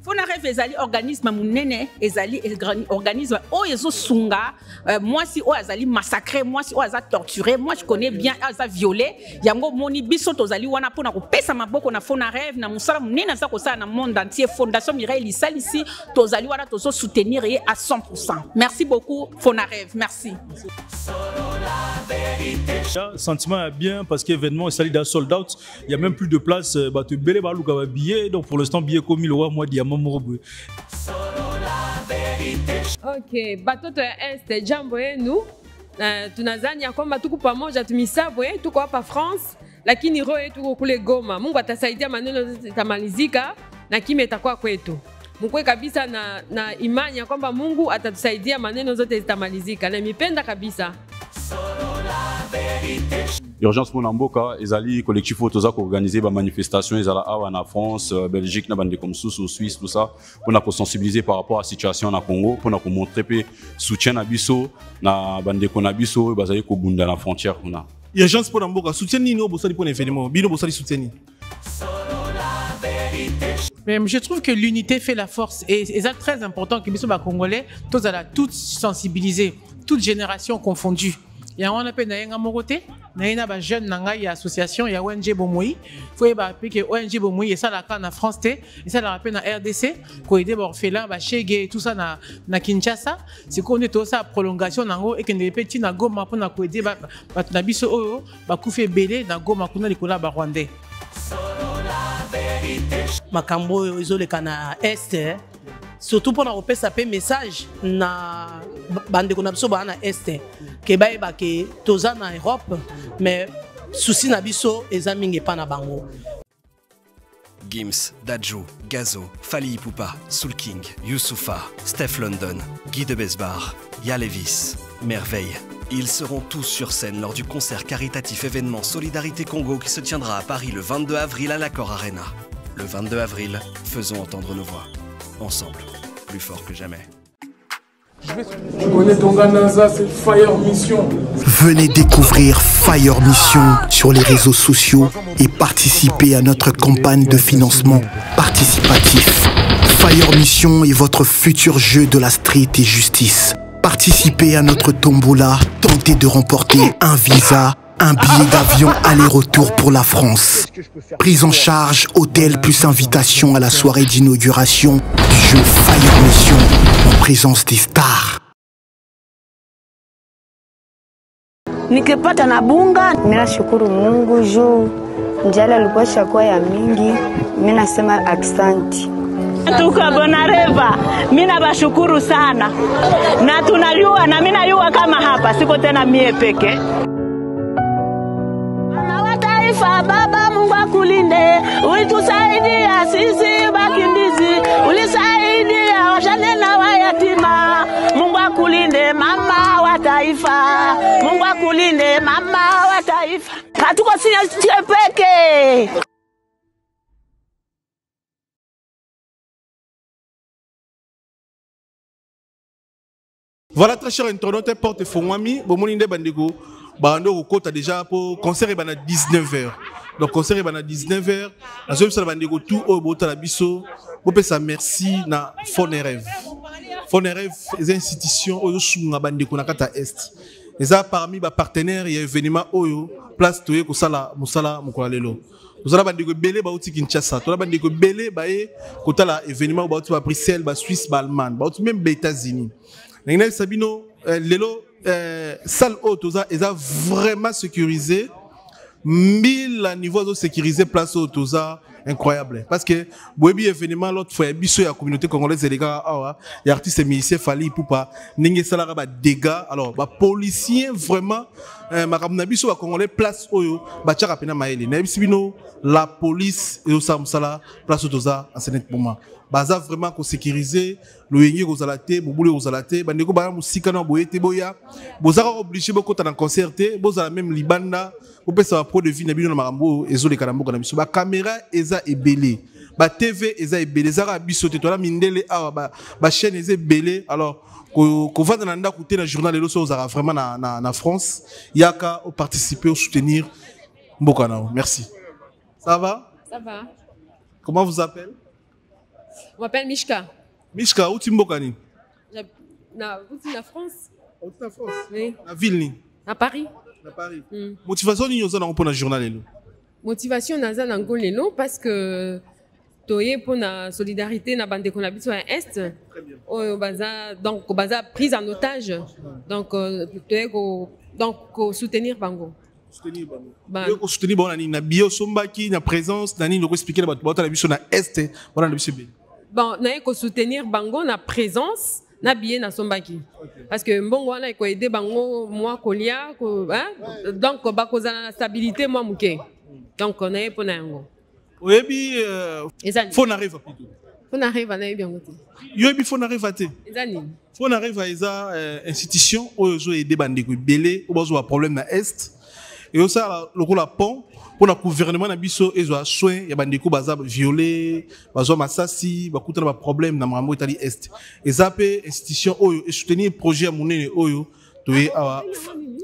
Fonaref ezali organisme munene ezali organisme o ezo sunga moi si o azali massacré moi si o aza torturé moi je connais bien aza violé yango moni biso tozali wana pona ko pesa maboko na Fonaref na musala munene aza ko sala na monde entier fondation Mireille Lisalisi tozali wana tozo soutenir à 100%. Merci beaucoup Fonaref, merci. Sentiment est bien parce que l'événement est sali d'un sold out, il y a même plus de place tu belé ba luka billet donc pour l'instant billet comme 1000 € moi diamant morobo. OK, batoto ya Est jambo yenu. Tunazania kwamba tuko pamoja tumisabwe tuko hapa France lakini roho yetu tuko kule Goma. Mungu atasaidia maneno zitamalizika na kimya itakuwa kwetu. Mkwe kabisa na imani ya kwamba Mungu atatusaidia maneno zote zitamalizika. Na mipenda kabisa. Urgence Monamboka, ezali collectif autoza qui organiser ba manifestation ezala awa na France, Belgique na bande comme sous Suisse tout ça pour sensibiliser par rapport à la situation na Congo pour montrer pe soutien na biso na bande ko na biso bazali ko bunda na frontière kuna. Urgence Monamboka soutien ni no bosali pour événement, bino bosali soutien. Mais je trouve que l'unité fait la force et c'est très important que les Congolais, tous à la toute sensibilisés, toute génération confondue. Il y a un appel à Moroté, il y a un jeune nanga association, il y a ONG Bomoui, il faut que ONG Bomoui et ça la en France et ça la rappelle en RDC, pour aider Borfélin, Chege tout ça na Kinshasa, c'est qu'on est tout ça prolongation nango et que les petits na Goma pour na aider na biso oyo ba koufe belé na Goma kuna likola ba Rwandais. Makambo ezoleka na Est surtout pour na ça pe message na bande kona biso ba na Est ke ba eba ke toza na Europe mais souci na biso eza mingi pa na bango. Gims, Dadjo, Gazo, Fali Ipupa, Soul King, Youssoufa, Steph London, Guy de Besbar, Yalevis, Merveille. Ils seront tous sur scène lors du concert caritatif événement Solidarité Congo qui se tiendra à Paris le 22 avril à l'Accor Arena. Le 22 avril, faisons entendre nos voix. Ensemble, plus fort que jamais. Venez découvrir Fire Mission sur les réseaux sociaux et participer à notre campagne de financement participatif. Fire Mission est votre futur jeu de la street et justice. Participez à notre tombola, tentez de remporter un visa, un billet d'avion aller-retour pour la France. Prise en charge, hôtel plus invitation à la soirée d'inauguration du jeu Fire Mission en présence des stars. Nikipata na bunga, ninashukuru Mungu juu njala alikuwa shakuwa ya mingi, mimi nasema aksanti. Tuko Bonareva, mimi nabashukuru sana. Na tunajua na mimi najua kama hapa siko tena mie peke. Mama wa taifa, baba Mungu akulinde, ulitusaidia sisi bakimbizi, ulisaidia wajane na wayatima. Mungu akulinde mama wa taifa, Mungu akulinde mama wa taifa. Hatuko sisi peke. Voilà, très cher internaute, porte Fongwami, Bomoninde Bandego, Bando Kota déjà pour concert et à 19h. Donc concert et à 19h, la zone de Bandego tout au bout de la bisso, vous ça merci na Fonaref. Fonaref est une institution au Sunga Bandego na kata Est. Et ça parmi les partenaires et événements Oyo, place Toye Kosala, Musala, Mukwalelo. Nous allons Bandego Belé, Baouti Kinshasa, nous allons Bandego Belé, Baé, Kota la événement Baouti Bruxelles, Suisse, Allemagne, Baouti même les États-Unis. Nina Sabino, lelo salle haute est vraiment sécurisé. 1000 niveaux de sécuriser place haute incroyable. Parce que Boebi événement l'autre fois biso la communauté congolaise les gars y artistes et musiciens Fali Ipupa ninge salara ba dégâts alors ba policiers vraiment makamna biso ba congolais place oyo ba tchaka pena maele. Na bisibino la police et au samsala place otoza à ce moment. Baza vraiment ko sécuriser le yengi ko zalate bobule ko zalate bandeko ba musika na boyete boya bozaka obligé bokota na concerter bozala même libanda opesa ba pro de vie na bino na makambo ezole karamboka na biso ba caméra eza ebele ba TV eza ebele zaka biso te to la mindele awa ba chaîne eza ebele alors ko vanda na ndako te na journal lelo so zaka vraiment na France yaka au participer au soutenir mboka na. Merci. Ça va? Ça va. Comment vous appelez? On m'appelle Mishka. Mishka, où tu m'bokani? Où la France? Où la France? Oui. La ville ni? À Paris. À Paris. Motivation ni yoza na pour le journal lelo? Motivation naza na ngo lelo parce que toye pour la solidarité na bande qu'on habite à Est. Oyo baza donc baza prise en otage. Donc toye ko soutenir bango. Soutenir bango. Ko soutenir bango na bio sombaki na présence na ni loko expliquer na bato na biso na Est, bana na biso be. Bon, na ko soutenir bango na présence na billet na sombaki. Parce que mbongo wana ko aider bango moi kolia ko hein donc ba kozana na stabilité moi muke. Donc on est pour nango. Oyebi faut n'arrive plutôt. Faut n'arrive na bien ngote. Yoyebi faut n'arrive até. Ezani. Faut n'arrive à eza institution oyo aider bande ko belé ou bazo problème na Est. Et aussi le la pont pour le gouvernement na biso ezo soin ya bande ko baza violé, bazo masasi, ba kuta ba problème na mambo itali Est. Eza pe institution oyo et soutenir projet monene oyo toye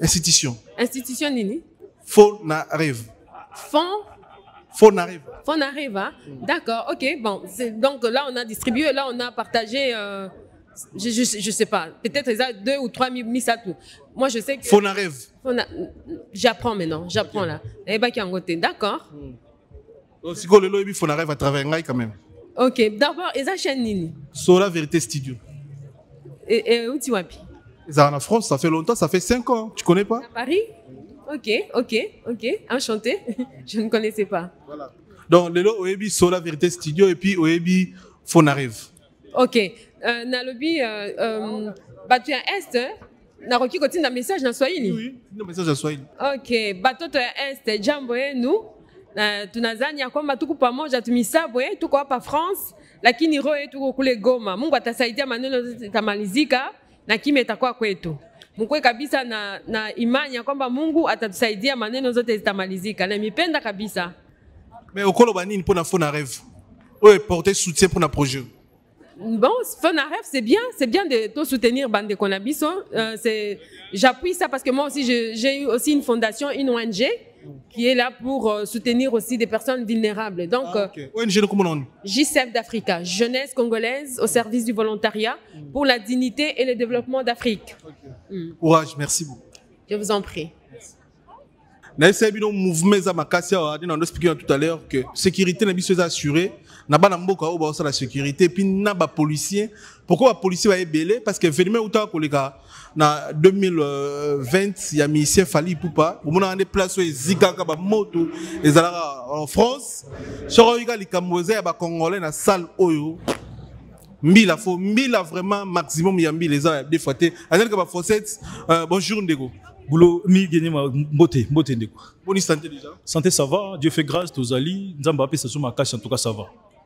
institution. Institution nini? Faut n'arrive. Faut n'arrive. Faut n'arrive, hein? D'accord, ok. Bon, donc là, on a distribué, là, on a partagé, je sais pas, peut-être 2 ou 3 000 à tout. Moi, je sais que... Faut n'arrive. J'apprends maintenant, j'apprends là. Et bah, qui en côté, d'accord. Donc, si vous voulez, il faut n'arrive à travers Ngai quand même. Ok, d'abord, et ça, chaîne Nini? Sola Vérité Studio. Et où tu vas? Ça en France, ça fait longtemps, ça fait 5 ans. Tu connais pas? À Paris? Ok. Enchanté. Je ne connaissais pas. Voilà. Donc, le Oebi Sola Vérité Studio et puis Oebi Fonarive. Ok. Nalobi, tu es Est. Naroki continue un message dans Swahili. Oui, un message dans Swahili. Ok. Tu es Est. Jambo nous. Tunazania kwamba tuko pamoja tumisabwe tuko hapa France lakini roho yetu tuko kule Goma. Mungu atasaidia maneno itamalizika na kimya itakuwa kwetu. Mkwe kabisa na imani ya kwamba Mungu atatusaidia maneno zote zitamalizika. Na mipenda kabisa. Mais okolo banini pour na Fonareve. Ouais, porter soutien pour na projet. Bon, Fonareve c'est bien de te soutenir bande konabiso. J'appuie ça parce que moi aussi j'ai eu aussi une fondation, une ONG qui est là pour soutenir aussi des personnes vulnérables. Donc ONG comment on? JCEF d'Africa, jeunesse congolaise au service du volontariat pour la dignité et le développement d'Afrique. Courage, merci beaucoup. Je vous en prie. Nous avons un mouvement on a expliqué tout à l'heure que la sécurité est assurée. Nous avons la sécurité, puis nous avons les policiers. Pourquoi les policiers sont belés? Parce que en 2020, il y a Michel Fali Poupa. Nous avons des places où ils sont en France. Les Cambodgiens et les Congolais dans la salle. 1000 vraiment maximum. Il y a 1000 les gens des fois. Bonjour Ndego. Boulot mi gagné ma beauté Ndeko. Bonne santé déjà. Santé ça va, Dieu fait grâce aux alliés. Nzamba appelle ça sur ma cache en tout cas ça va.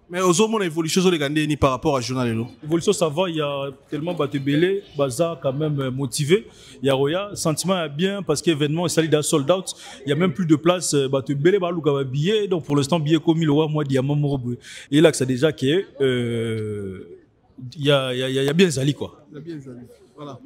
Mais aux hommes, l'évolution sur les Gandés ni par rapport à journal. L'évolution ça va, il y a tellement battu belé, baza quand même motivé. Il y a Roya, sentiment est bien parce que l'événement est sali d'un sold out. Il y a même plus de place battu belé ba luka billet. Donc pour l'instant billet comme il aura moi diamant morobu. Et là que ça déjà qui est il y a bien zali quoi. Il y a bien zali. Voilà.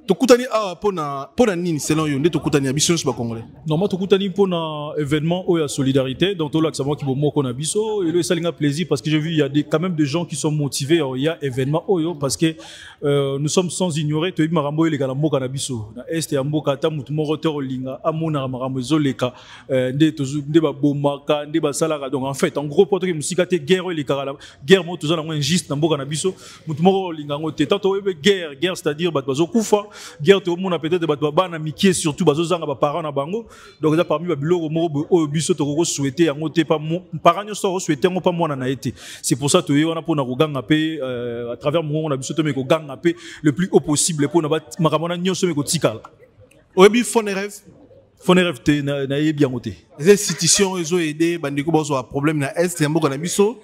Tokutani awa pona nini selon yo nde tokutani biso sur congolais. Normalement tokutani pona événement ou ya solidarité donc là que ça moi qui moko na biso et le salinga plaisir parce que j'ai vu il y a quand même des gens qui sont motivés il y a événement oyo parce que nous sommes sans ignorer to marambo le gala mboka na biso na est ya mboka ta mutu moko te olinga amona marambo ezoleka nde ba bomaka nde ba salaka donc en fait en gros poto ke musika te guerre le kala guerre mo tozana injuste na mboka na biso mutu moko olinga ngote tant to guerre c'est-à-dire bato bazokufa guerre tout le monde a peut-être battu bana mikie surtout bazozanga ba parents na bango donc là parmi ba biloko moko o biso to ko souhaiter yango te pas parents so souhaiter ngo pas mona na été c'est pour ça to on a pour na koganga pe à travers mon on a biso to me ko ganga pe le plus haut possible pour na makamona nyoso me ko tikala oyebi Fonareve te na yebi yango te les institutions ils ont aidé bandiko bazo problème na est ya mboka na biso.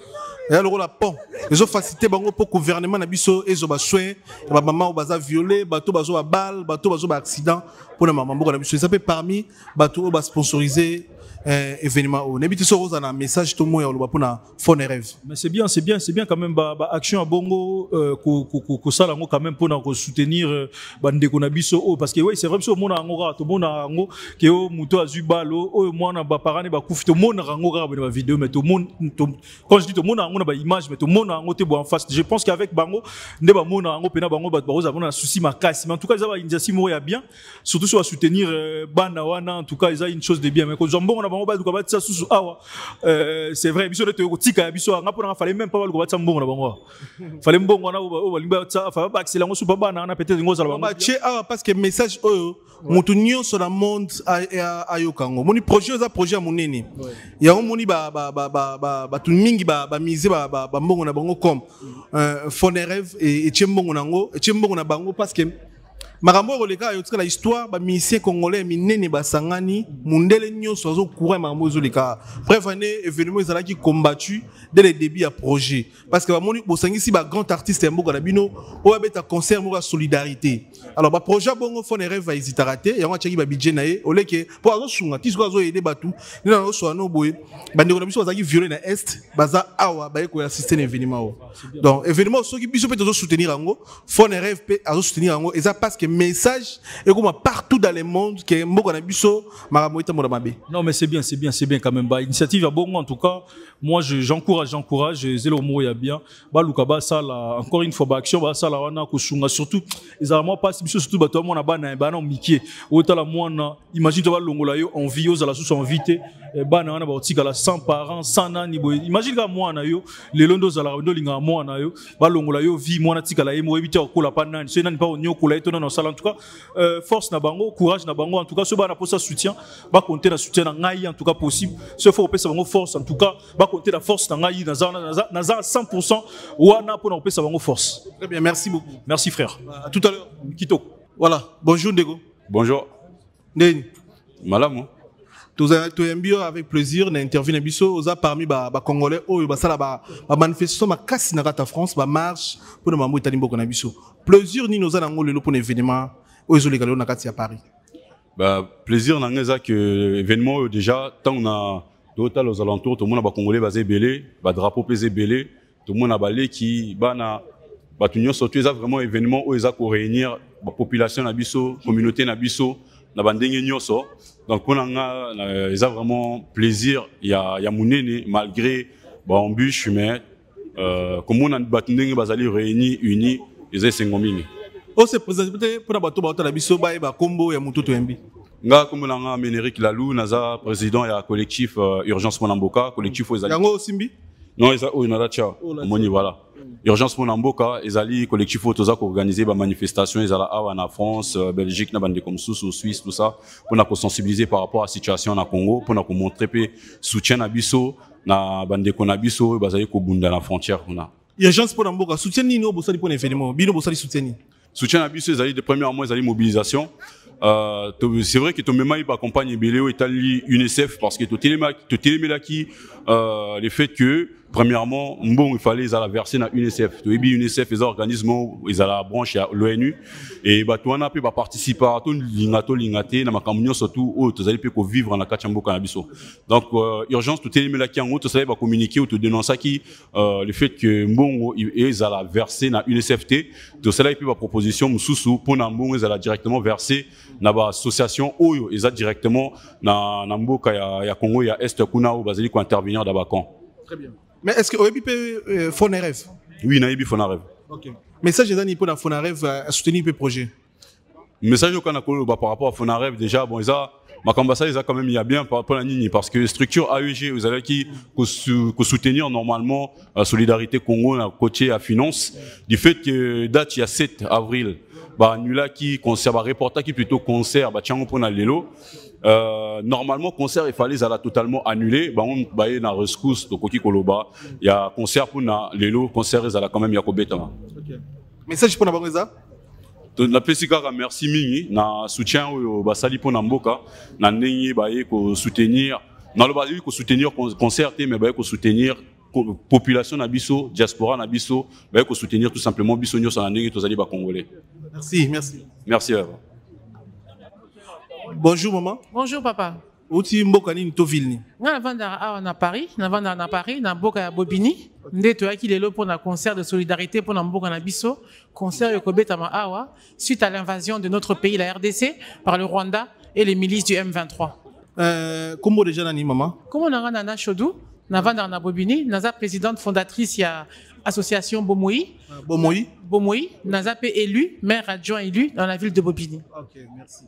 Et alors la pont, ils ont facilité bango pour gouvernement na biso ils ont ba soin ba maman baza violé bateau bazo ba balle bateau bazo ba accident pour na maman mboka na biso ça fait parmi bateau ba sponsoriser événement o nebiti so roza na message to moya oloba pona Phone Rêve. Mais c'est bien quand même ba action à bongo ko sala ngo quand même pour soutenir bande ko na biso parce que oui c'est vrai so mona ngora to mona ngo ke o muto azubalo o mona ba parane ba kufi to mona ngora ba vidéo mais to mon quand je dis to mona ngo ba image mais to mona ngo te bo en face je pense qu'avec bango nde ba mona ngo pena bango ba roza bona souci makasi mais en tout cas ça va initiative mo ya bien surtout sur soutenir bana wana en tout cas ça une chose de bien mais ko zombo na bango ba du ka ba tsa susu awa c'est vrai biso de to tika biso nga pona fallait même pas ba ko ba tsa mbongo na bango fallait mbongo na o balimba tsa fa ba accélérer ngo super bana na peut-être ngo za bango ba che awa parce que message oyo mutu nyonso na monde ayokango moni projet za projet ya monene ya moni ba tu mingi ba mise ba mbongo na bango comme Phone Rêve et tchembongo nango tchembongo na bango parce que makambo roleka yo tsala histoire ba musicien congolais minene basangani mundele nyonso azo courir makambo zo leka bref année événement ezala qui combattu dès le début à projet parce que ba moni bosangisi ba grand artiste mboka na bino o beta concert mo solidarité alors ba projet bongo Phone Rêve va hésitaraté yango tchaki ba budget na ye oleke po azo sunga tisko azo aider batu ni na so no boye bande ko na biso bazaki violer na est baza awa ba ko assister à événement donc événement soki biso peut azo soutenir yango Phone Rêve peut azo soutenir yango et ça parce que message et comme partout dans le monde que mboko na biso maramoita mo mabe. Non mais c'est bien quand même ba initiative à bongo en tout cas moi j'encourage zelo mo ya bien ba lukaba sala encore une fois ba action ba sala wana ko sunga surtout ezalamo pas biso surtout ba to mo na bana na mikie otala mwana imagine to ba longola yo envie aux la sous invité bana wana ba otika la 100 parents 100 nani boy imagine ka mwana yo le londo za la ndo linga mwana yo ba longola yo vie mwana tika la yemo ebita ko la pa nani so nani pa onyo ko la eto na sala en tout cas force na bango courage na bango en tout cas ce bana pour ça soutien ba compter na soutien na ngai en tout cas possible ce faut pesa bango force en tout cas ba compter la force na ngai na 100% wana pour na pesa bango force. Très bien, merci beaucoup. Merci frère. À tout à l'heure. Kito. Voilà, bonjour Ndego. Bonjour. Ndeni. Malamu. Tu as bien avec plaisir d'intervenir na biso oza parmi ba congolais oyo ba sala ba manifestation makasi na kata France ba marche pour na mambo itali mboko na biso. Plaisir ni noza nango lelo pour événement oyo zo lekalo na kati ya Paris. Bah plaisir na ngeza que événement déjà tant on a total aux alentours tout le monde ba congolais basé belé ba drapeau pesé belé tout le monde a balé qui bana ba tunyo surtout ça vraiment événement où ils ko réunir la population na biso communauté na biso na bandenge nyoso donc on a ils a vraiment plaisir il y a munene malgré ba embûche mais comme on a batundenge bazali réunis unis ils ont sengomini o se présenter pour na bato ba biso ba kombo ya mututo yembi nga comme nanga Ménéric Lalou naza président ya collectif Urgence Monamboka collectif aux yango simbi non ils o na cha moni voilà Urgence Monamboka ezali collectif toza ko organiser ba manifestation ezala awa na France Belgique na bande comme sous Suisse tout ça pour na ko sensibiliser par rapport à la situation na Congo pour na ko montrer pe soutien na biso na bande ko na biso bazali ko bunda na frontière kuna Urgence Monamboka soutien ni no bosali pour événement bino bosali soutien ni soutien na biso ezali de premièrement ezali mobilisation c'est vrai que ton même il accompagne Béléo et Tali UNICEF parce que tout qui le fait que premièrement bon il fallait ils allaient verser dans UNICEF tout UNICEF les organismes ils allaient la branche à l'ONU et bah toi on a pu participer à tout lingaté na makamunyo surtout où tu allais peut vivre na kachambo canabiso donc urgence tout qui en haut tu allais va communiquer ou te dénoncer qui le fait que bon ils allaient verser dans UNICEF tout cela peut proposition mususu pour na bon ils allaient directement verser na ba association oyo ils allaient directement na mboka ya Congo ya est kuna ou bazali ko intervenir dans Bakan. Très bien. Mais est-ce que Oebi peut Phone Rêve? Oui, Naïbi Phone Rêve. Ok. Message des pour la Phone Rêve à soutenir le projet. Message au Canada par rapport à Phone Rêve déjà bon ils a ma ambassade ils a quand même il y a bien par rapport à la Nini parce que structure AEG vous avez qui soutenir normalement la solidarité Congo à côté à finance du fait que date il y a 7 avril bah nula qui concert bah reporter qui plutôt concert bah tiens on prend l'élo normalement concert il fallait ça totalement annulé bah on bah na rescousse de Koki Koloba il y a concert pour na l'élo concert ils a quand même Yakobeta. OK. Message pour na bangoza na pesika merci mingi na soutien au basali pour na mboka na ndenge ba ko soutenir na le ba ko soutenir concert mais ba ko soutenir population na biso diaspora na biso ba ko soutenir tout simplement biso nyo sa ndenge tozali ba congolais. Merci. Merci. Bonjour maman. Bonjour papa. Outi mboka ni to ville ni. Nga navanda na Paris, na mboka ya Bobini. Nde toyaki lelo pour un concert de solidarité pour na mboka na biso, concert yokobetama awa suite à l'invasion de notre pays la RDC par le Rwanda et les milices du M23. Comment déjà nani maman? Comment nanga Nana Chodou, navanda na Bobini, naza présidente fondatrice ya association Bomoi. Bomoi, naza pe élu, maire adjoint élu dans la ville de Bobini. OK, merci.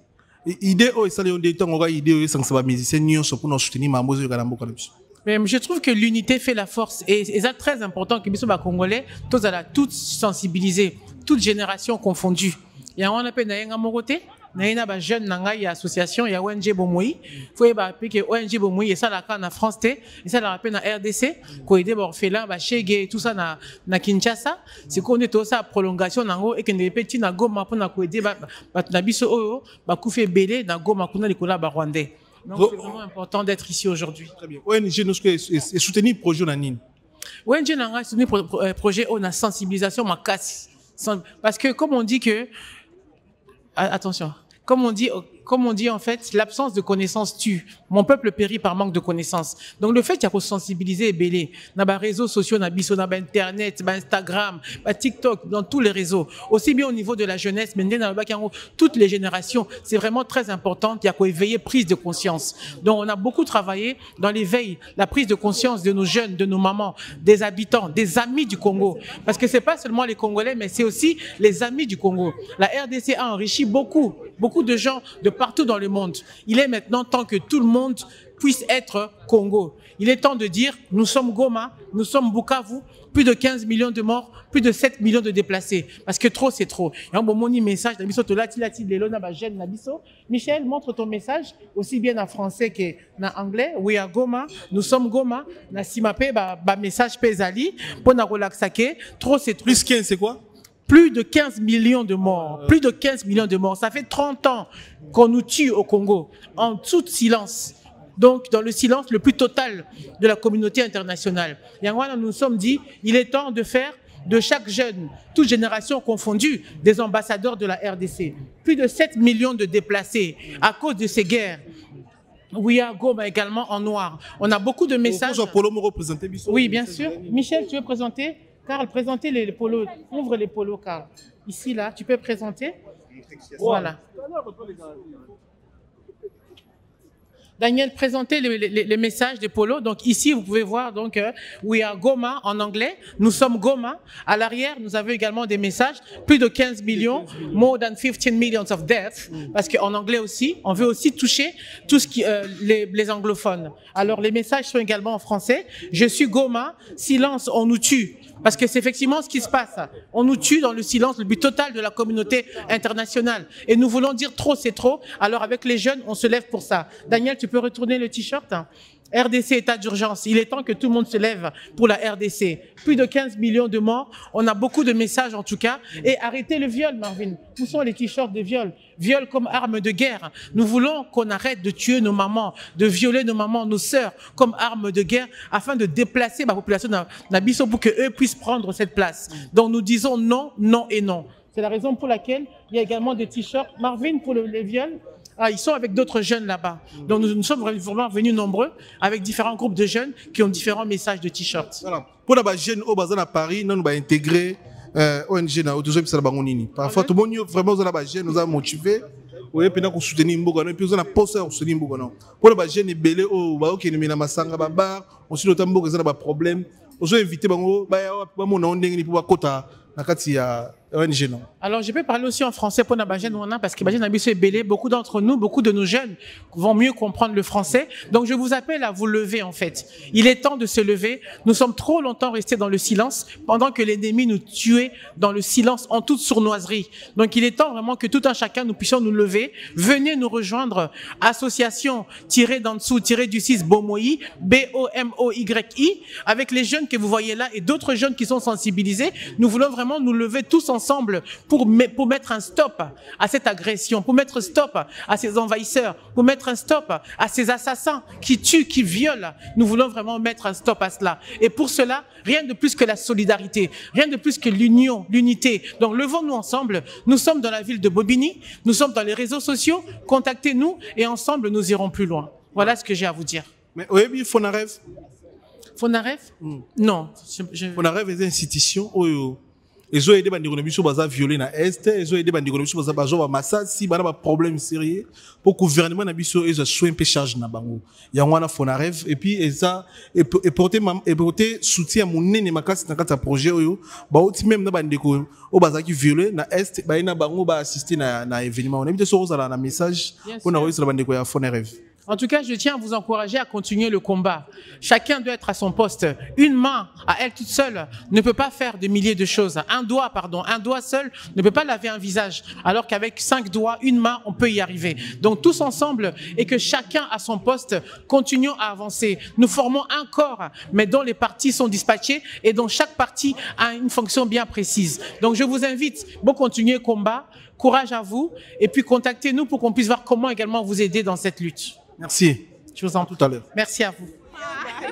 Idée oh ça les des temps on va idée sans ça musicien nion pour nous soutenir mamozo ka na mboka na biso. Mais je trouve que l'unité fait la force et c'est très important que biso ba congolais tous à la toutes sensibiliser, toutes générations confondues. Il y a on appelle na yenga morote na ina ba jeune nanga ya association ya ONG Bomoi faut ba que ONG Bomoi et ça la en France et ça la rappelle na RDC ko aider ba orphelin ba chege tout ça na Kinshasa c'est qu'on est tout ça prolongation nango et que ne petit na Goma pour na ko aider ba na biso oyo ba kufe belé na Goma kuna likola ba rwandais. Donc c'est vraiment important d'être ici aujourd'hui. Très bien. ONG nous est soutenir projet na nini? ONG nanga soutenir projet on a sensibilisation ma casse parce que comme on dit que attention, comme on dit en fait, l'absence de connaissances tue. Mon peuple périt par manque de connaissances. Donc le fait qu'il y a sensibiliser et belé, dans les réseaux sociaux, dans Internet, Instagram, TikTok, dans tous les réseaux, aussi bien au niveau de la jeunesse, mais dans toutes les générations, c'est vraiment très important. Il y a qu'à éveiller prise de conscience. Donc on a beaucoup travaillé dans l'éveil, la prise de conscience de nos jeunes, de nos mamans, des habitants, des amis du Congo. Parce que c'est pas seulement les Congolais, mais c'est aussi les amis du Congo. La RDC a enrichi beaucoup de gens de partout dans le monde. Il est maintenant temps que tout le monde puisse être Congo. Il est temps de dire, nous sommes Goma, nous sommes Bukavu, plus de 15 millions de morts, plus de 7 millions de déplacés. Parce que trop, c'est trop. Et un bon message, Michel, montre ton message, aussi bien en français qu'en anglais. We are Goma, nous sommes Goma. Na simape, message pesali, pour na relaxake, trop, c'est trop. Plus 15, c'est quoi? Plus de 15 millions de morts. Plus de 15 millions de morts. Ça fait 30 ans qu'on nous tue au Congo, en tout silence. Donc, dans le silence le plus total de la communauté internationale. Et nous nous sommes dit, il est temps de faire de chaque jeune, toute génération confondue, des ambassadeurs de la RDC. Plus de 7 millions de déplacés à cause de ces guerres. We are Goma également en noir. On a beaucoup de messages. Oui, bien sûr. Michel, tu veux présenter? Carl, présentez les polos. Ouvre les polos, Carl. Ici, là, tu peux présenter. Voilà. Daniel, présentez les messages des polos. Donc ici, vous pouvez voir donc We are Goma en anglais. Nous sommes Goma. À l'arrière, nous avons également des messages. Plus de 15 millions, more than 15 millions of deaths. Parce qu'en anglais aussi, on veut aussi toucher tout ce qui les anglophones. Alors les messages sont également en français. Je suis Goma. Silence, on nous tue. Parce que c'est effectivement ce qui se passe. On nous tue dans le silence, le but total de la communauté internationale. Et nous voulons dire trop, c'est trop. Alors avec les jeunes, on se lève pour ça. Daniel, tu peux retourner le t-shirt? RDC, état d'urgence. Il est temps que tout le monde se lève pour la RDC. Plus de 15 millions de morts. On a beaucoup de messages en tout cas. Et arrêtez le viol, Marvin. Où sont les t-shirts de viol? Viol comme arme de guerre. Nous voulons qu'on arrête de tuer nos mamans, de violer nos mamans, nos sœurs comme arme de guerre afin de déplacer la population d'Abisso pour qu'eux puissent prendre cette place. Donc nous disons non, non et non. C'est la raison pour laquelle il y a également des t-shirts. Marvin pour les viols. Ah, ils sont avec d'autres jeunes là-bas. Donc nous sommes vraiment venus nombreux avec différents groupes de jeunes qui ont différents messages de t-shirts. Voilà. Pour les jeunes au bazar à Paris, nous allons intégrer ONG na autour de Bangonini. Parfois tout le monde vraiment les jeunes nous a motivés. Oui, puis nous soutenir Mbogano et puis nous a posé à soutenir Mbogano. Pour les jeunes et belé au bao qui nous masanga babar, on suit notamment que ça n'a pas problème. On a invité Bango, bah mon nom n'est pas quota. Alors, je peux parler aussi en français pour Nabajen parce que Nabajen est belé. Beaucoup d'entre nous, beaucoup de nos jeunes vont mieux comprendre le français. Donc, je vous appelle à vous lever, en fait. Il est temps de se lever. Nous sommes trop longtemps restés dans le silence pendant que l'ennemi nous tuait dans le silence en toute sournoiserie. Donc, il est temps vraiment que tout un chacun, nous puissions nous lever. Venez nous rejoindre. Association d'en dessous, du 6 Bomoi, B-O-M-O-Y-I, avec les jeunes que vous voyez là et d'autres jeunes qui sont sensibilisés. Nous voulons vraiment nous lever tous ensemble pour mettre un stop à cette agression, pour mettre un stop à ces envahisseurs, pour mettre un stop à ces assassins qui tuent, qui violent. Nous voulons vraiment mettre un stop à cela. Et pour cela, rien de plus que la solidarité, rien de plus que l'union, l'unité. Donc levons-nous ensemble. Nous sommes dans la ville de Bobigny, nous sommes dans les réseaux sociaux. Contactez-nous et ensemble nous irons plus loin. Voilà ce que j'ai à vous dire. Mais oui, Fonarev. Fonarev? Non. Fonarev est une institution où ils ont aidé les gens à violer dans l'Est, ils ont aidé les gens à faire massage si ils ont un problème sérieux. Pour le gouvernement, ils ont choisi un peu charge dans bango. Il y a un Fonarev et puis ils ont porté soutien à mon nez dans le projet où même les gens qui violent dans l'Est, ils ont assisté à l'événement. On a mis un message pour nous dire Fonarev. En tout cas, je tiens à vous encourager à continuer le combat. Chacun doit être à son poste. Une main, à elle toute seule, ne peut pas faire des milliers de choses. Un doigt seul ne peut pas laver un visage. Alors qu'avec 5 doigts, une main, on peut y arriver. Donc tous ensemble, et que chacun à son poste, continuons à avancer. Nous formons un corps, mais dont les parties sont dispatchées et dont chaque partie a une fonction bien précise. Donc je vous invite à continuer le combat. Courage à vous. Et puis contactez-nous pour qu'on puisse voir comment également vous aider dans cette lutte. Merci. Je vous en prie. Tout à l'heure. Merci à vous.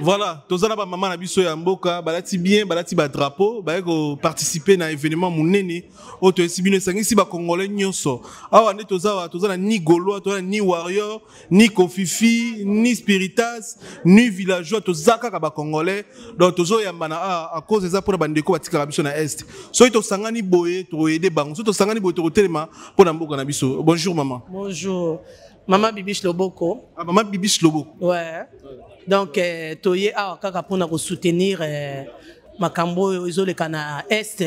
Voilà, tous les maman na biso ya mboka balati bien, balati ba drapeau, ba ko participer na événement munene auto esibino sangisi ba congolais nyonso. Awa ne toza ni Gaulois, toza ni warrior, ni Kofifi, ni Spiritas, ni villageois, toza kaka ba congolais. Donc tozo yambana à cause de ça pour bandeko batika biso na est. So to sangani boye to aider bango, so to sangani boye to telema pour na mboka na biso. Bonjour maman. Bonjour. Maman Bibiche Loboko. Ah, maman Bibiche Loboko. Ouais. Donc, toye a kaka pour nous soutenir makambo izoleka na est,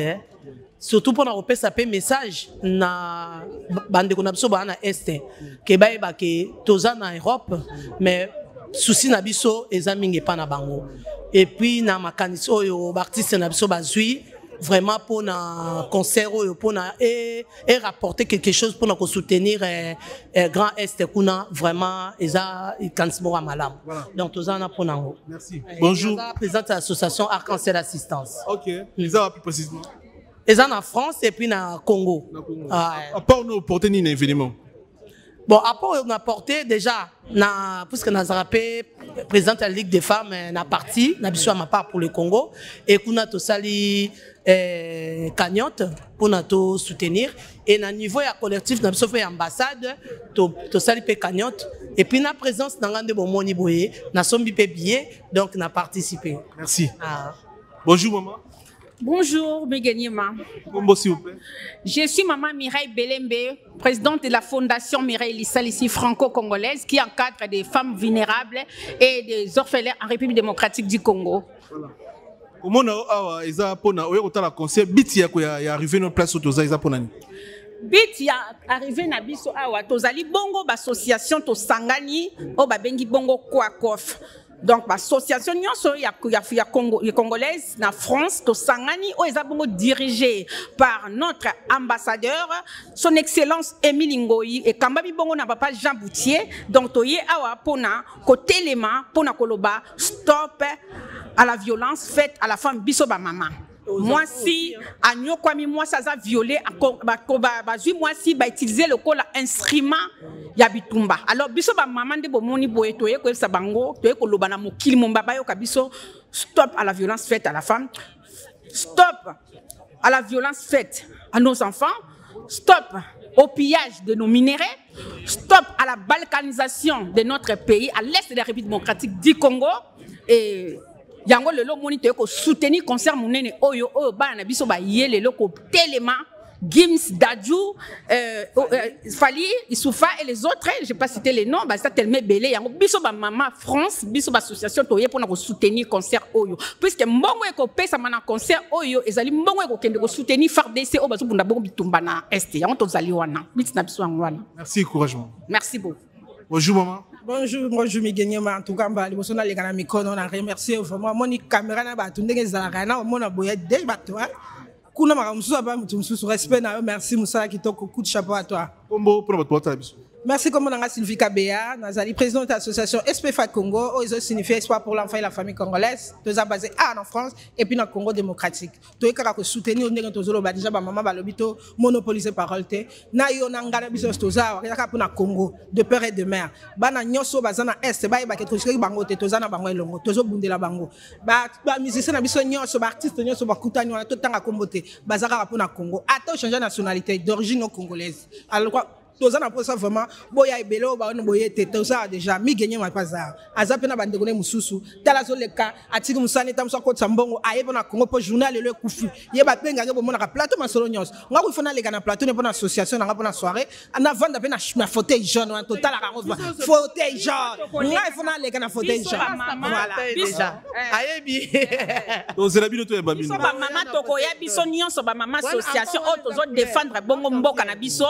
surtout pour nous repasser message na bande ko na biso ba na est ke ba eba ke toza na Europe mais souci na biso ezaminge pa na bango et puis na makanisi oyo artiste na biso bazui vraiment pour un concert pour et rapporter quelque chose pour nous soutenir Grand Est kuna vraiment ils ont malam. Donc tous en pour nous. Merci. Bonjour. Présidente de l'association Arc-en-Ciel Assistance. OK. Ils ont plus précisément. Ils sont en France et puis na Congo. À part nous porter un événement. Bon, après, on a porté déjà, puisque nous avons rappelé, présidente de la Ligue des femmes, na parti, na biso ma part pour le Congo, et qu'on a tout sali cagnotte pour nous soutenir. Et na niveau ya collectif, nous avons fait ambassade, tout sali pe cagnotte, et puis na présence dans l'ande bon moni boye, na sombi pe billet, donc na participé. Merci. Bonjour maman. Bonjour, Meganyema. Bonjour, s'il vous plaît. Je suis maman Mireille Belembe, présidente de la fondation Mireille Lissal, ici franco-congolaise, qui encadre des femmes vulnérables et des orphelins en République démocratique du Congo. Comment est-ce que le conseil BIT est arrivé dans place où tu as BIT est arrivé dans biso awa tozali bongo association to sangani o babengi bongo Kwakof. Donc, l'association congolaise na France, to Sangani, est dirigée par notre ambassadeur, son excellence Émile Ngoyi, et Kambabi Bongo na papa Jean Boutier. Donc, toye awa pona, côté lema, pona koloba, stop à la violence faite à la femme bisoba maman. Moi si agno kwami moi ça a violé moi si ba utiliser le col instrument ya bitumba alors biso ba maman de bomoni boye toye ko sa bango toye ko lobana mokili momba ba yo kabiso stop à la violence faite à la femme, stop à la violence faite à nos enfants, stop au pillage de nos minéraux, stop à la balkanisation de notre pays à l'est de la République démocratique du Congo et yango lelo monite ko soutenir concert munene oyo bana biso ba yele loko telema Gims Dadjou Fali Issoufa et les autres je vais pas citer les noms bah ça tellement belé yango biso ba maman France biso ba association toye pour na soutenir concert oyo puisque mbongo eko pesa mana concert oyo ezali mbongo eko kende ko soutenir FARDC o bazo bunda bongo bitumba na est yango tozali wana bit na biso wana. Merci couragement. Merci beaucoup. Bonjour maman. Bonjour Miguel, en tout cas, je suis allé à on a remercié vraiment mon caméra na batu ndenge zalaka mon aboya de bato kuna makamusu aba mutumsu respect na merci musala kitoko coup de chapeau à toi. Kombo pour votre portable. Merci comme on a Sylvie Kabea, Nazali présidente de l'association SPFA Congo, ils ont signifié espoir pour l'enfant et la famille congolaise, tous à basé en France et puis dans le Congo démocratique. Tous les cas que soutenir on est dans déjà maman balobito monopoliser parole té. Na yo nangana biso stoza ka pour na Congo de père et de mère. Bana nyoso bazana est ba ba quelque chose bango té tozana bango elongo, tozo bundela bango. Ba musicien na biso nyoso ba artiste nyoso ba kutani wana to tanga komboté bazaka pour na Congo. Ata changer nationalité d'origine congolaise. Alors toza na posa vraiment boya ebelo ba on boye te toza déjà mi gagner ma pasa azape na bande kone mususu tala zo leka atiki musani tam so ko tsambongo aye na Congo po journal le kufu ye ba penga ke bo mona ka plateau masolo nyos nga ko fona leka na plateau ne pona association na pona soirée na vendre pe na fauteuil jaune en total ka fauteuil jaune nga fona leka na fauteuil jaune voilà déjà ayebi to zela bino to ba bino so ba mama toko ya biso nyonso ba mama association auto zo défendre bongo mboka na biso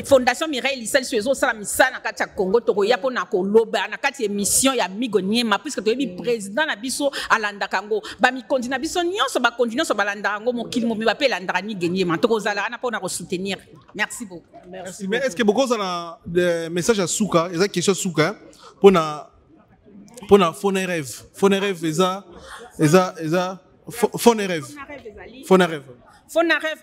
fondation Mireille Lissel Suezo sala misana kati ya Congo toko ya pona ko loba na kati émission ya Migo Nyema puisque to yebi président na biso alanda kango ba mi continue biso nyonso ba continue so balanda ngo mokili mo ba pe landa ni Nyema toko zala na pona ko soutenir. Merci beaucoup. Merci. Mais est-ce que beaucoup ça a des messages à Souka, il y a question Souka pona Fonerève Fonerève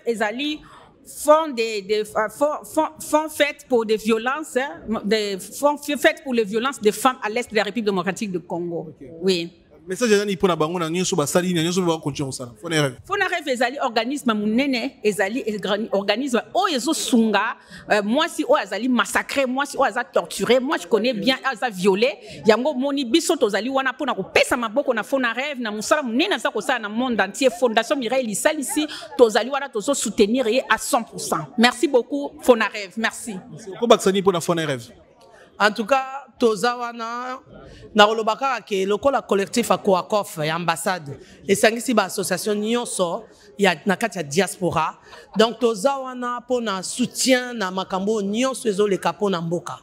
ezali fonds faits pour des violences, des fonds faits pour les violences des femmes à l'est de la République démocratique du Congo. Okay. Oui. Message ezali pona bango na nyonso ba sali na nyonso ba continuer ça. Fonerève ezali organisme munene ezali organisme o ezo sunga moi si o azali massacré moi si o aza torturé moi je connais bien aza violé yango moni biso tozali wana pona ko pesa maboko na Fonerève na musala munene za ko sa na monde entier fondation Mireille Lissel ici tozali wana tozo soutenir à 100%. Merci beaucoup Fonerève, merci. Ko baksani pona Fonerève. En tout cas, tozawana na olobaka ke lokola collectif à Kouakof et ambassade et sangisi ba association nyonso ya na kati ya diaspora. Donc tozawana pona soutien na makambo nyonso ezoleka pona mboka.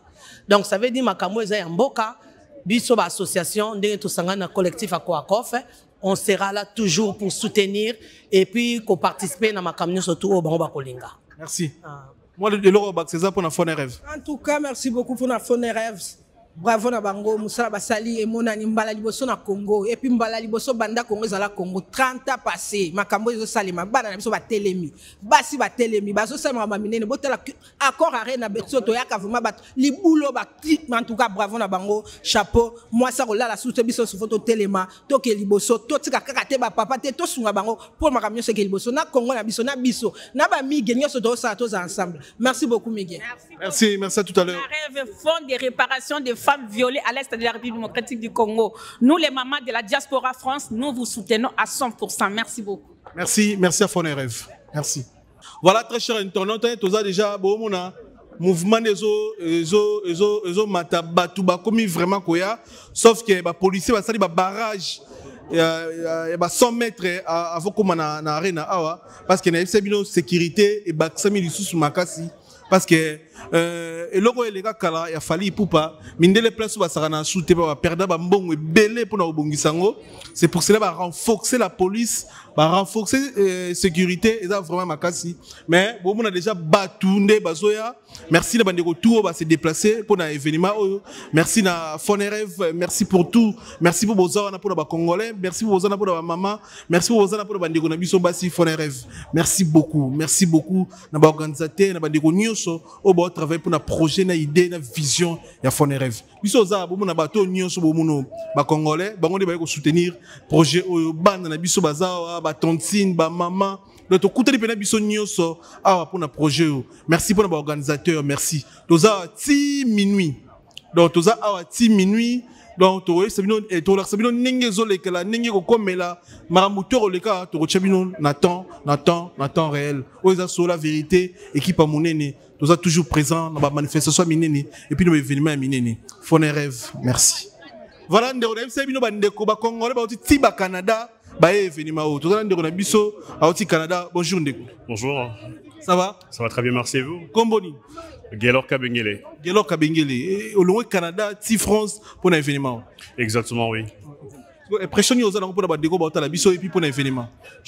Donc ça veut dire makambo eza ya mboka biso ba association ndenge tosanga na collectif à Kouakof, on sera là toujours pour soutenir et puis ko participer na makambo nyonso tout au bango ba kolinga. Merci. Moi, de l'euro César pour la Fonerève. En tout cas, merci beaucoup pour la Fonerève. Bravo na bango musala basali et mona ni mbala liboso na Congo et puis mbala liboso banda Congo za la Congo 30 ans passé makambo zo salima bana na biso ba telemi basi ba telemi bazo salima ba minene botala accord arrêt na beso to yaka vraiment bat libulo ba en tout cas bravo na bango chapeau moi ça rola la soute biso so photo telema to ke liboso to tika kaka te ba papa te to sunga bango pour makamyo se ke liboso na Congo na biso na ba mige nyoso to sa to ensemble. Merci beaucoup Miguel. Merci à tout à l'heure. Rêve fond des réparations des femmes violées à l'est de la République démocratique du Congo. Nous, les mamans de la diaspora France, nous vous soutenons à 100%. Merci beaucoup. Merci à Fonerève. Merci. Voilà, très chers internautes, tous a déjà bon mouvement des eaux matabatu commis vraiment koya, sauf que les policiers va salir barrage. Il y a 100 mètres avant comme na arena awa parce que na une sécurité et baksami sous makasi. Parce que le logo les gars kala ya fali poupa mindele place ba sarana shooter ba perdre ba mbongo belé pour na obongisango. C'est pour cela va renforcer la police, va renforcer sécurité et ça vraiment makasi. Mais bon on a déjà batunde bazoya. Merci na bande retour va se déplacer pour na événement. Merci na Fonerève, merci pour tout. Merci pour bozana pour ba congolais, merci pour bozana pour ba maman, merci pour bozana pour bande na biso basi Fonerève. Merci beaucoup na ba organisateur na bande nyonso au ba travailler pour na projet na idée na vision ya Fonerève. Biso za bo na bato nyonso bo muno ba congolais bango de ba ko soutenir projet oyo banda na biso bazawa ba tontine ba maman donc écoutez les biso nyonso awa pour na projet oyo. Merci pour na ba organisateur, merci. Toza ti minuit. Donc toza awa ti minuit. Donc sabino et to la sabino ninge zolekela ninge ko komela maramuteur leka to chabino na temps réel. Oza sur la vérité équipe monene. Toza toujours présent dans la manifestation minene et puis dans l'événement minene. Fonerève, merci. Voilà ndeko na sabino bandeko ba congolais ba ti ba Canada ba événement o. Toza ndeko na biso a ti Canada. Bonjour ndeko. Bonjour. Ça va? Ça va très bien, merci et vous. Komboni. Gaylor Kabengele. Gaylor Kabengele. Au loin Canada, ti France pour l'événement. Exactement, oui. Je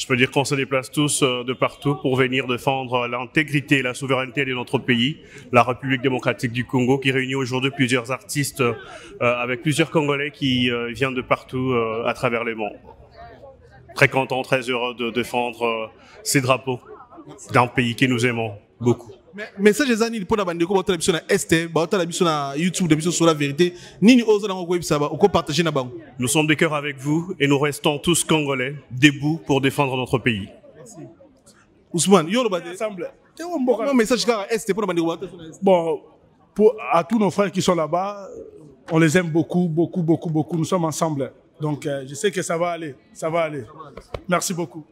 peux dire qu'on se déplace tous de partout pour venir défendre l'intégrité et la souveraineté de notre pays, la République démocratique du Congo, qui réunit aujourd'hui plusieurs artistes avec plusieurs Congolais qui viennent de partout à travers le monde. Très content, très heureux de défendre ces drapeaux d'un pays que nous aimons beaucoup. Mais ça, j'ai dit pour la bande de combattre la mission na ST, battre la mission na YouTube, la mission sur la vérité. Ni aux autres web ça va, on peut partager na bang. Nous sommes de cœur avec vous et nous restons tous congolais, debout pour défendre notre pays. Ousmane, yo le bande ensemble. Un message car ST pour la bande de combattre. Bon, à tous nos frères qui sont là-bas, on les aime beaucoup, beaucoup, beaucoup, beaucoup. Nous sommes ensemble. Donc, je sais que ça va aller. Ça va aller. Merci beaucoup.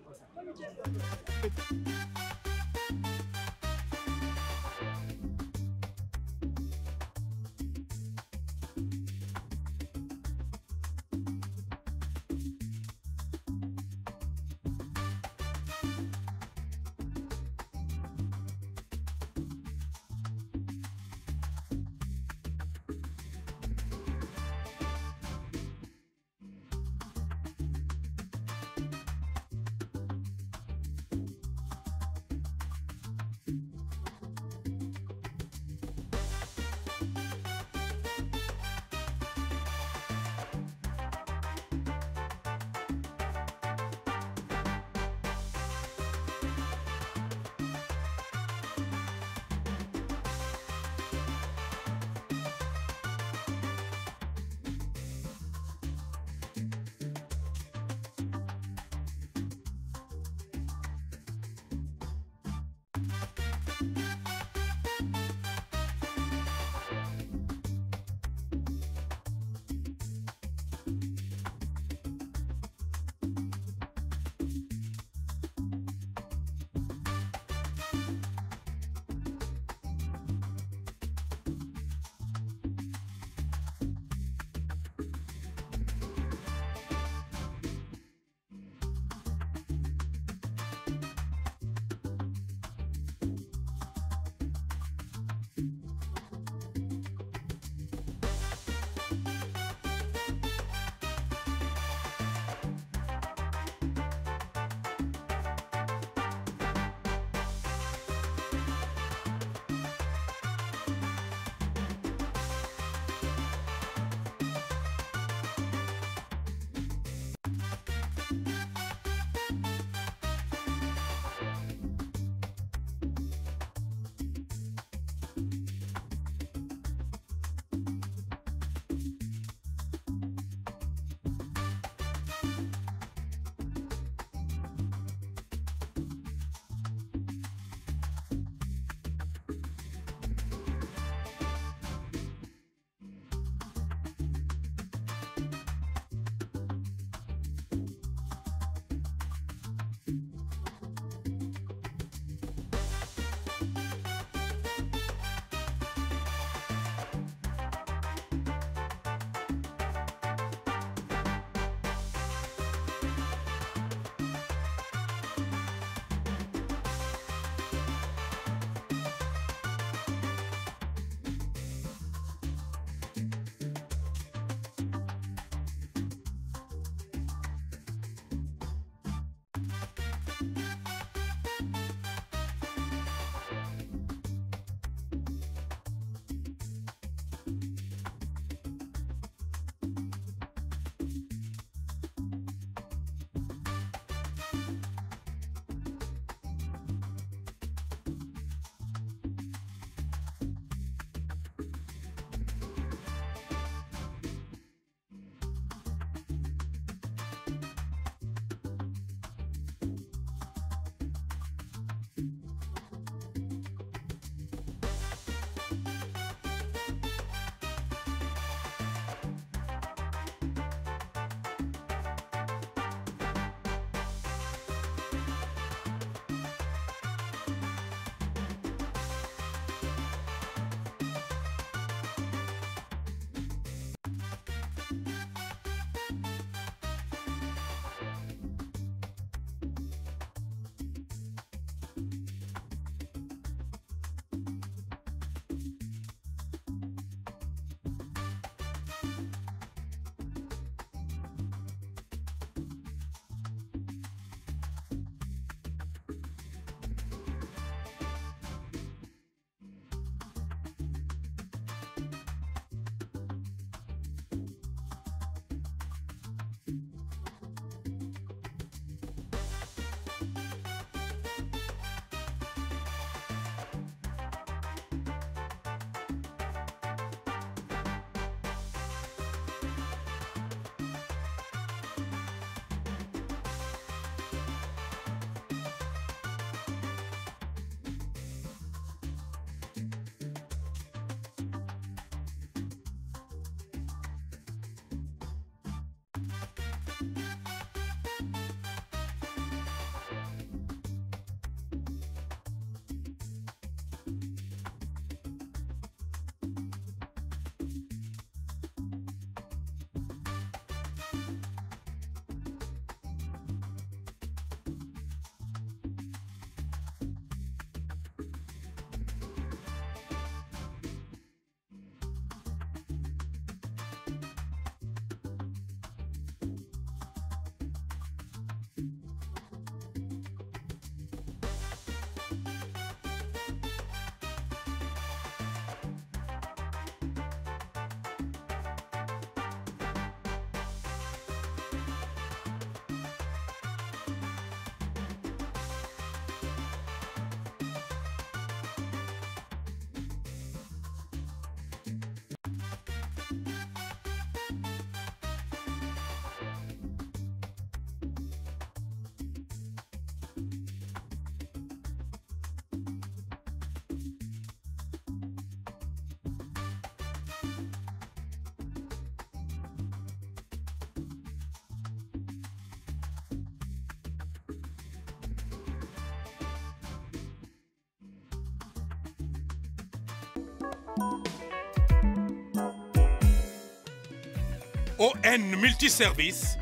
ON Multiservice,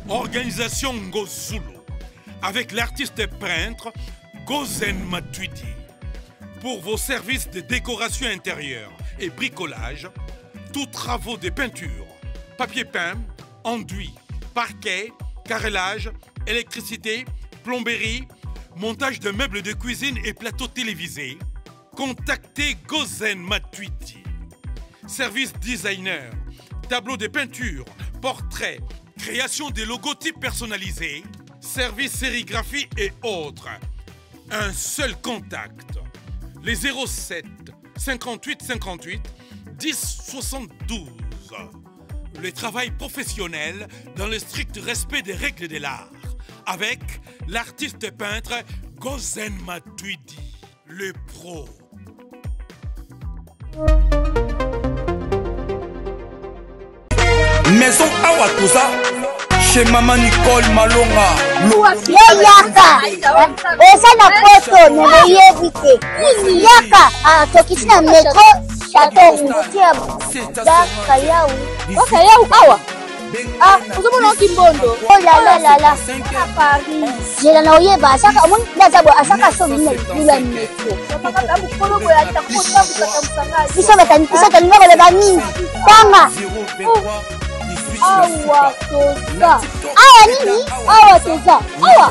organisation Ngozulu, avec l'artiste peintre Gozen Matuidi. Pour vos services de décoration intérieure et bricolage, tous travaux de peinture, papier peint, enduit, parquet, carrelage, électricité, plomberie, montage de meubles de cuisine et plateaux télévisés, contactez Gozen Matuidi. Service designer, tableau de peinture, portrait, création de logotypes personnalisés, service sérigraphie et autres. Un seul contact, les 07 58 58 10 72. Le travail professionnel dans le strict respect des règles de l'art, avec l'artiste peintre Gozen Matuidi, le pro. Maison Awatosa, chez Maman Nicole Malonga. Yaka, eza na poto nemeyebi te. Yaka, tokisina metro, chateau ngutia daka yau. Oka yau awa. Uzomona kimbondo. Oh la la la. Paris. Jela na oyeba asaka omoni ndazabo asaka so bina lula metro. Papa kabu kolo boya takota bukatamsanga. Bisa tani ngale bani. Tanga. Awa toza. Awa nini? Awa toza. Awa.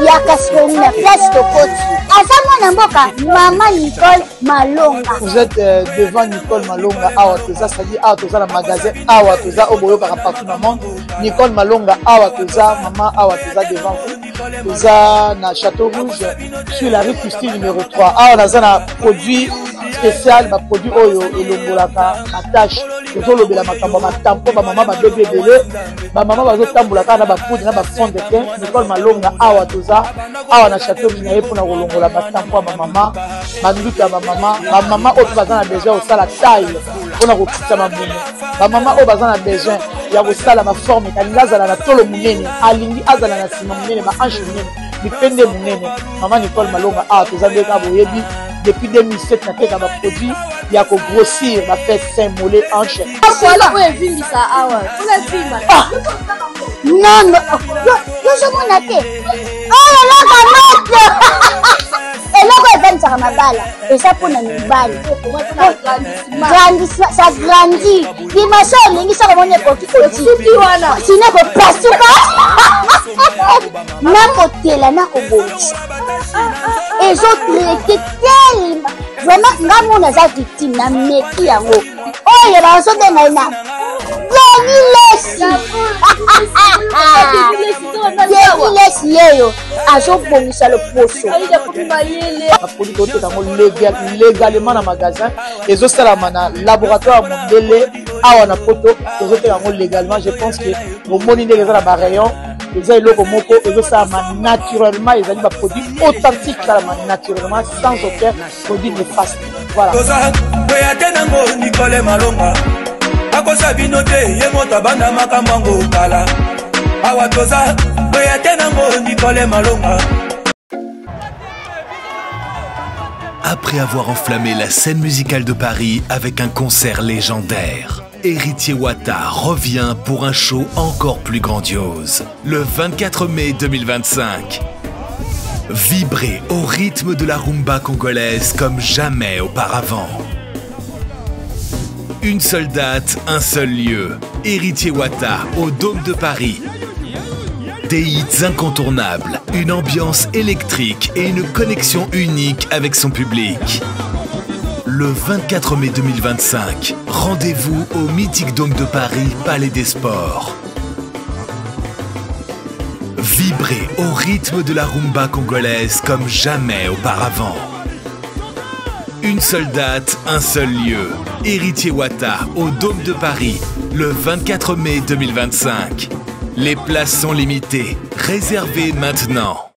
Yaka soni na place tokoti. Asama na mboka Maman Nicole Malonga. Vous êtes devant Nicole Malonga Awa toza, c'est-à-dire Awa toza le magasin Awa toza au boyo partout dans le monde. Nicole Malonga Awa toza, Maman Awa toza devant vous. Toza na Château Rouge sur la rue Custine numéro 3. Awa naza na produit spécial, ba produit oyo elongolaka attache. Tozolo bela makambo matampo ba maman ba bébé belé, ba maman bazo tambola kana ba poudre na ba fond de teint. Nicole Malonga Awa toza, Awa na Château Minaye pour na kolongola matampo ba maman, banduka ba maman oyo bazana besoin osala taille pour na kokitsa mamumu. Ba maman oyo bazana besoin ya kosala ma forme kalinga azala na tolo munene, alingi azala na sima munene, ba hanche munene, bipende munene. Maman Nicole Malonga Awa toza ndeka boyebi depuis 2007 na teka ba produit ya ko grossir ba fait sein mollet hanche. Voilà oyo evimbisa awa. Ola vimba. Non, yo somona te. Oh la camotte. Eloko evanisaka mabala. Eza mpona mibali. Ça grandit. Dimasho olingi soko moni ekoki koti wana. Sine kopasuka. Nakotela nakobongisa. Ezotraite tellement. Vraiment nga mona aza victime na meki yango. Oyo bazobenga na Lesi yeyo azobongisa loposo. Produit oteka ngo légalement na magasin ezosalama na laboratoire mondele awa na poto ezoteka ngo légalement. Je pense que bomoni ndenge eza na barayon eza eloko moko ezosalama naturellement, ezali ba produit authentique salama naturellement sans aucun produit néfaste. Voilà. Nicole Malonga akosa bino te ye moto abanda makambo ngo kala Awa toza boya tena ngo Nicole Malonga. Après avoir enflammé la scène musicale de Paris avec un concert légendaire, Héritier Wata revient pour un show encore plus grandiose. Le 24 mai 2025. Vibrez au rythme de la rumba congolaise comme jamais auparavant. Une seule date, un seul lieu. Héritier Wata au Dôme de Paris. Des hits incontournables, une ambiance électrique et une connexion unique avec son public. Le 24 mai 2025, rendez-vous au mythique Dôme de Paris, Palais des Sports. Vibrez au rythme de la rumba congolaise comme jamais auparavant. Une seule date, un seul lieu. Héritier Wata au Dôme de Paris, le 24 mai 2025. Les places sont limitées. Réservez maintenant.